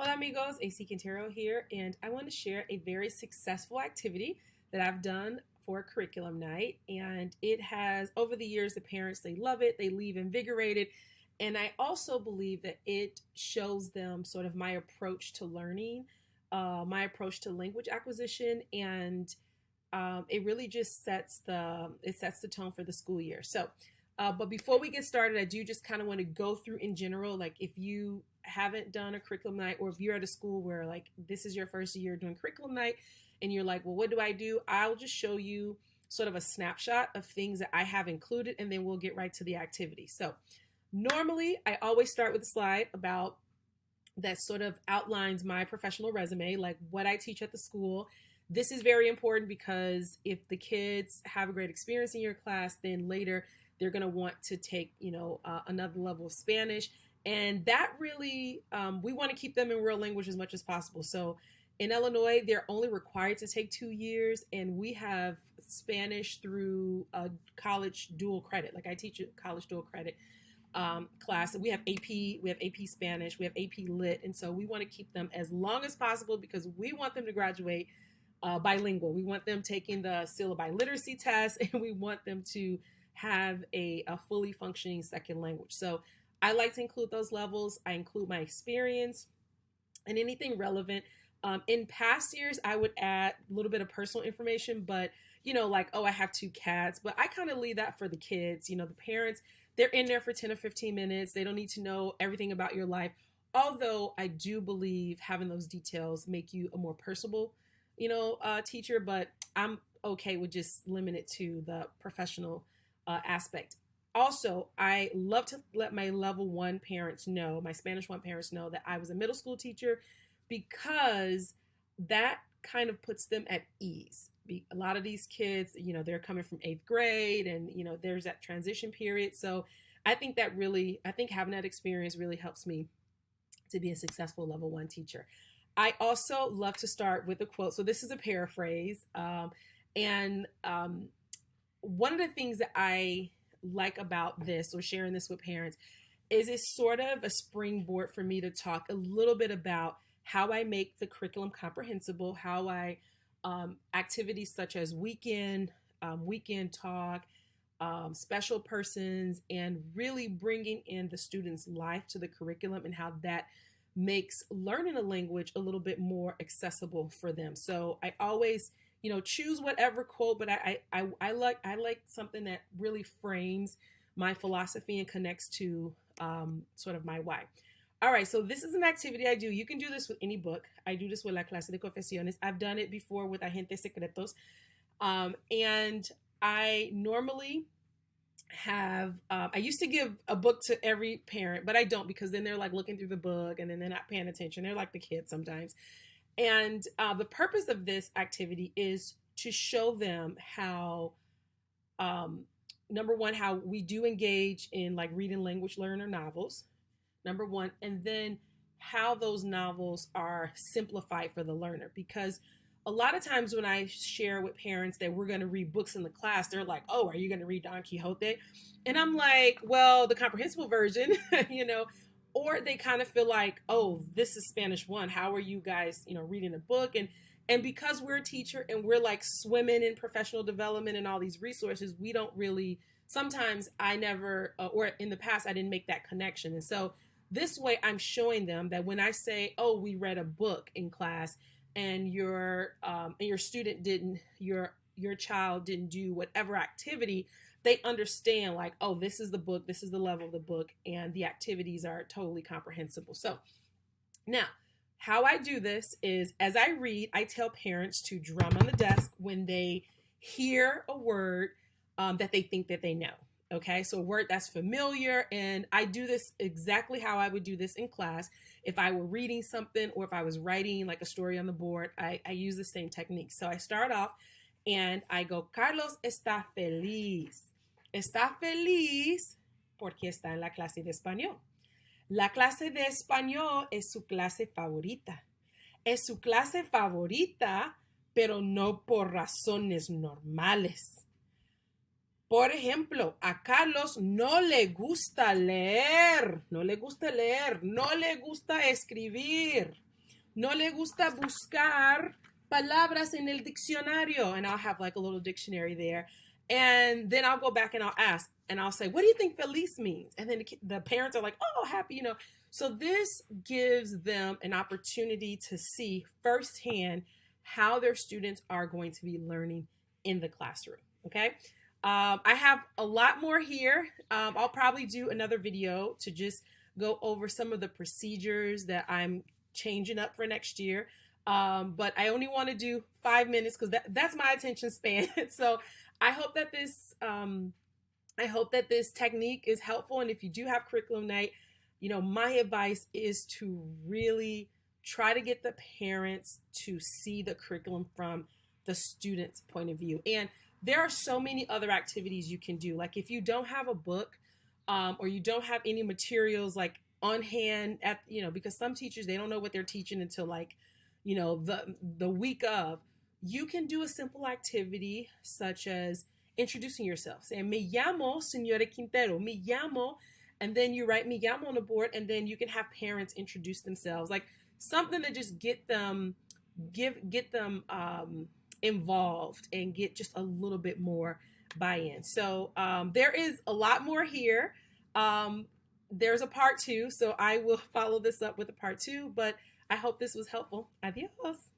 Hola amigos, AC Quintero here, and I want to share a very successful activity that I've done for curriculum night. And it has, over the years, the parents, they love it, they leave invigorated. And I also believe that it shows them sort of my approach to learning, my approach to language acquisition, and it really just sets the tone for the school year. But before we get started, I do just kind of want to go through in general, like if you haven't done a curriculum night, or if you're at a school where like this is your first year doing curriculum night, and you're like, well, what do I do? I'll just show you sort of a snapshot of things that I have included, and then we'll get right to the activity. So normally, I always start with a slide about that sort of outlines my professional resume, like what I teach at the school. This is very important because if the kids have a great experience in your class, then later they're going to want to take, another level of Spanish. And that really, we want to keep them in real language as much as possible. So in Illinois, they're only required to take 2 years, and we have Spanish through a college dual credit. Like I teach a college dual credit class. We have AP Spanish, we have AP Lit, and so we want to keep them as long as possible because we want them to graduate bilingual. We want them taking the syllabi literacy test, and we want them to have a fully functioning second language. So I like to include those levels. I include my experience and anything relevant. In past years, I would add a little bit of personal information, but like, oh, I have 2 cats, but I kind of leave that for the kids. The parents, they're in there for 10 or 15 minutes. They don't need to know everything about your life. Although I do believe having those details make you a more personable, teacher, but I'm okay with just limit it to the professional aspect. Also, I love to let my level 1 parents know, my Spanish 1 parents know that I was a middle school teacher, because that kind of puts them at ease. A lot of these kids, they're coming from 8th grade, and, there's that transition period. So I think having that experience really helps me to be a successful level 1 teacher. I also love to start with a quote. So this is a paraphrase. And one of the things that I like about this, or sharing this with parents, is it's sort of a springboard for me to talk a little bit about how I make the curriculum comprehensible, how I activities such as weekend talk, special persons, and really bringing in the student's life to the curriculum, and how that makes learning a language a little bit more accessible for them. So I always, choose whatever quote, but I like something that really frames my philosophy and connects to sort of my why. All right, so this is an activity I do. You can do this with any book. I do this with La Clase de Confesiones. I've done it before with Agentes Secretos. And I normally have, I used to give a book to every parent, but I don't, because then they're like looking through the book and then they're not paying attention. They're like the kids sometimes. And the purpose of this activity is to show them how, number one, how we do engage in like reading language learner novels, number one, and then how those novels are simplified for the learner. Because a lot of times when I share with parents that we're going to read books in the class, they're like, oh, are you going to read Don Quixote? And I'm like, well, the comprehensible version, or they kind of feel like, oh, this is Spanish 1. How are you guys, reading a book? And because we're a teacher and we're like swimming in professional development and all these resources, we don't really, sometimes I never, or in the past, I didn't make that connection. And so this way I'm showing them that when I say, oh, we read a book in class, and your student didn't, your child didn't do whatever activity, they understand like, oh, this is the book, this is the level of the book, and the activities are totally comprehensible. So now, how I do this is, as I read, I tell parents to drum on the desk when they hear a word that they think that they know. Okay, so a word that's familiar, and I do this exactly how I would do this in class. If I were reading something, or if I was writing like a story on the board, I use the same technique. So I start off and I go, Carlos está feliz. Está feliz porque está en la clase de español. La clase de español es su clase favorita. Es su clase favorita, pero no por razones normales. Por ejemplo, a Carlos no le gusta leer, no le gusta escribir. no le gusta buscar palabras en el diccionario. And I'll have like a little dictionary there. And then I'll go back and I'll ask, and I'll say, what do you think feliz means? And then the parents are like, oh, happy, you know. So this gives them an opportunity to see firsthand how their students are going to be learning in the classroom. Okay. I have a lot more here. I'll probably do another video to just go over some of the procedures that I'm changing up for next year. But I only want to do 5 minutes because that's my attention span. So I hope that this technique is helpful. And if you do have curriculum night, you know, my advice is to really try to get the parents to see the curriculum from the student's point of view. And there are so many other activities you can do. Like if you don't have a book, or you don't have any materials like on hand at, you know, because some teachers, they don't know what they're teaching until like, you know, the week of, you can do a simple activity such as introducing yourself, saying, me llamo Señora Quintero, me llamo, and then you write me llamo on the board, and then you can have parents introduce themselves, like something to just get them involved and get just a little bit more buy-in. So there is a lot more here. There's a part 2, so I will follow this up with a part 2, but I hope this was helpful. Adios.